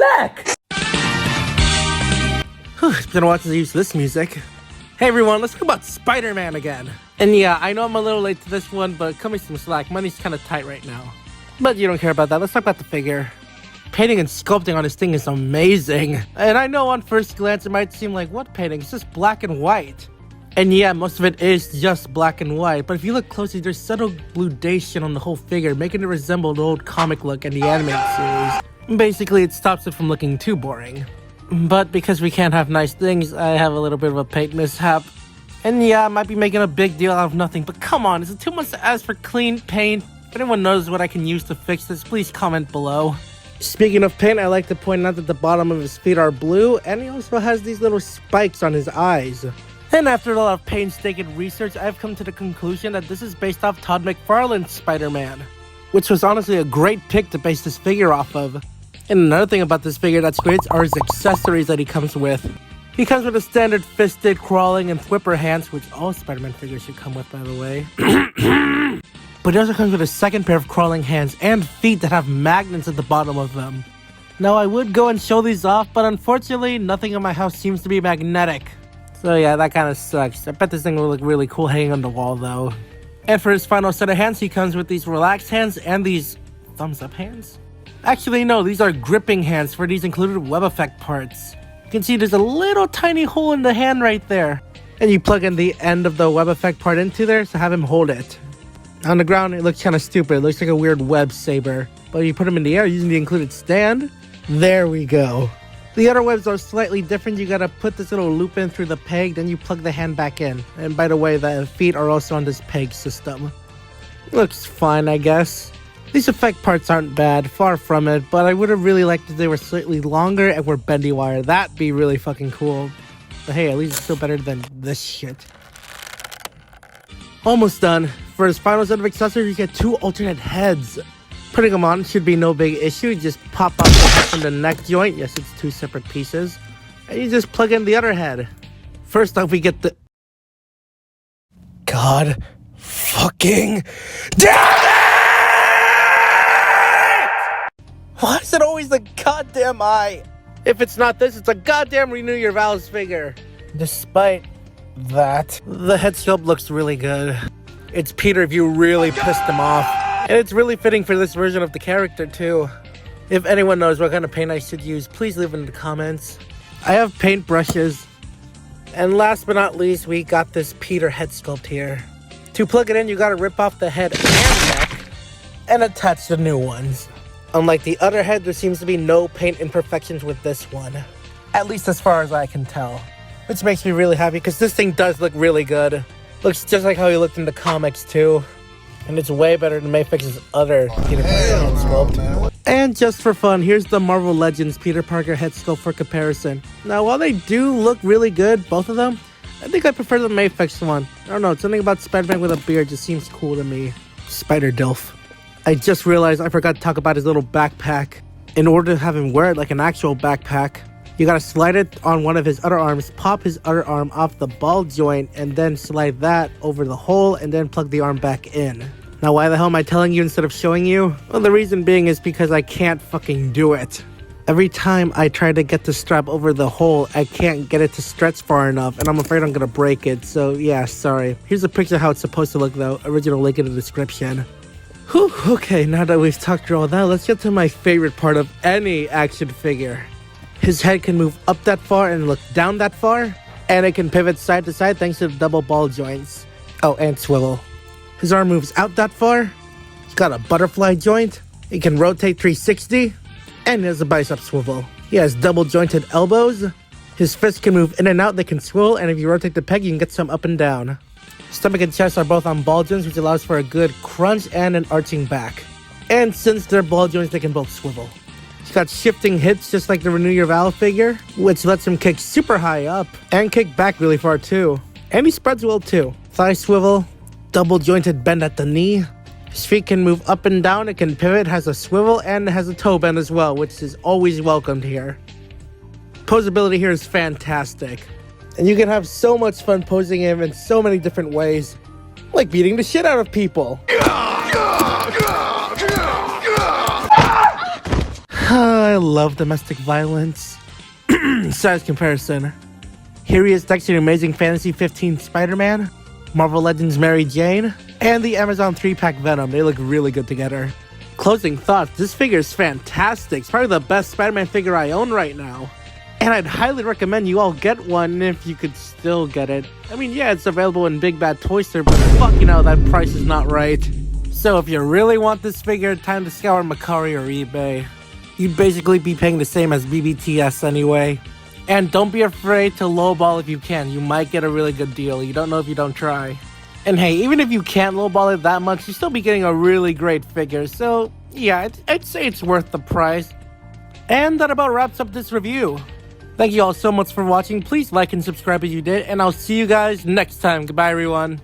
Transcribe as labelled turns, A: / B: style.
A: Black! It's been a while since I used this music. Hey everyone, let's talk about Spider-Man again. And yeah, I know I'm a little late to this one, but cut me some slack. Money's kind of tight right now. But you don't care about that. Let's talk about the figure. Painting and sculpting on this thing is amazing. And I know on first glance it might seem like, what painting? It's just black and white. And yeah, most of it is just black and white. But if you look closely, there's subtle bludation on the whole figure, making it resemble the old comic look in the animated series. Basically, it stops it from looking too boring. But because we can't have nice things, I have a little bit of a paint mishap. And yeah, I might be making a big deal out of nothing, but come on, is it too much to ask for clean paint? If anyone knows what I can use to fix this, please comment below. Speaking of paint, I like to point out that the bottom of his feet are blue, and he also has these little spikes on his eyes. And after a lot of painstaking research, I've come to the conclusion that this is based off Todd McFarlane's Spider-Man, which was honestly a great pick to base this figure off of. And another thing about this figure that's great are his accessories that he comes with. He comes with a standard fisted, crawling, and whipper hands, which all Spider-Man figures should come with, by the way. But he also comes with a second pair of crawling hands and feet that have magnets at the bottom of them. Now, I would go and show these off, but unfortunately, nothing in my house seems to be magnetic. So yeah, that kind of sucks. I bet this thing will look really cool hanging on the wall, though. And for his final set of hands, he comes with these relaxed hands and these thumbs-up hands. Actually, no, these are gripping hands for these included web effect parts. You can see there's a little tiny hole in the hand right there. And you plug in the end of the web effect part into there to have him hold it. On the ground, it looks kind of stupid. It looks like a weird web saber. But if you put him in the air using the included stand, there we go. The other webs are slightly different. You gotta put this little loop in through the peg, then you plug the hand back in. And by the way, the feet are also on this peg system. Looks fine, I guess. These effect parts aren't bad, far from it, but I would have really liked if they were slightly longer and were bendy wire. That'd be really fucking cool. But hey, at least it's still better than this shit. Almost done. For his final set of accessories, you get 2 alternate heads. Putting them on should be no big issue. You just pop out the head from the neck joint. Yes, it's 2 separate pieces. And you just plug in the other head. First off, we get the... God fucking damn it! Why is it always the goddamn eye? If it's not this, it's a goddamn Renew Your Vows figure. Despite that, the head sculpt looks really good. It's Peter if you really pissed him off. And it's really fitting for this version of the character too. If anyone knows what kind of paint I should use, please leave it in the comments. I have paint brushes. And last but not least, we got this Peter head sculpt here. To plug it in, you gotta rip off the head and neck and attach the new ones. Unlike the other head, there seems to be no paint imperfections with this one. At least as far as I can tell. Which makes me really happy because this thing does look really good. Looks just like how he looked in the comics too. And it's way better than Mafex's other Peter Parker head sculpt. And just for fun, here's the Marvel Legends Peter Parker head sculpt for comparison. Now while they do look really good, both of them, I think I prefer the Mafex one. I don't know, something about Spider-Man with a beard just seems cool to me. Spider-Dilf. I just realized I forgot to talk about his little backpack. In order to have him wear it like an actual backpack, you gotta slide it on one of his other arms, pop his other arm off the ball joint, and then slide that over the hole, and then plug the arm back in. Now why the hell am I telling you instead of showing you? Well, the reason being is because I can't fucking do it. Every time I try to get the strap over the hole, I can't get it to stretch far enough, and I'm afraid I'm gonna break it, so yeah, sorry. Here's a picture of how it's supposed to look though, original link in the description. Whew, okay, now that we've talked through all that, let's get to my favorite part of any action figure. His head can move up that far and look down that far, and it can pivot side to side thanks to the double ball joints. Oh, and swivel. His arm moves out that far, he's got a butterfly joint, he can rotate 360, and he has a bicep swivel. He has double jointed elbows, his fists can move in and out, they can swivel, and if you rotate the peg, you can get some up and down. Stomach and chest are both on ball joints, which allows for a good crunch and an arching back. And since they're ball joints, they can both swivel. He's got shifting hips just like the Renew Your Vow figure, which lets him kick super high up and kick back really far too. And he spreads well too. Thigh swivel, double jointed bend at the knee. His feet can move up and down, it can pivot, has a swivel, and has a toe bend as well, which is always welcomed here. Posability here is fantastic. And you can have so much fun posing him in so many different ways. Like beating the shit out of people. I love domestic violence. Size comparison. Here he is next to the Amazing Fantasy 15 Spider-Man, Marvel Legends Mary Jane, and the Amazon 3-pack Venom. They look really good together. Closing thoughts, this figure is fantastic. It's probably the best Spider-Man figure I own right now. And I'd highly recommend you all get one if you could still get it. I mean, yeah, it's available in Big Bad Toy Store, but fuck, you know, that price is not right. So if you really want this figure, time to scour Mercari or eBay. You'd basically be paying the same as BBTS anyway. And don't be afraid to lowball if you can. You might get a really good deal. You don't know if you don't try. And hey, even if you can't lowball it that much, you'll still be getting a really great figure. So yeah, I'd say it's worth the price. And that about wraps up this review. Thank you all so much for watching. Please like and subscribe if you did. And I'll see you guys next time. Goodbye, everyone.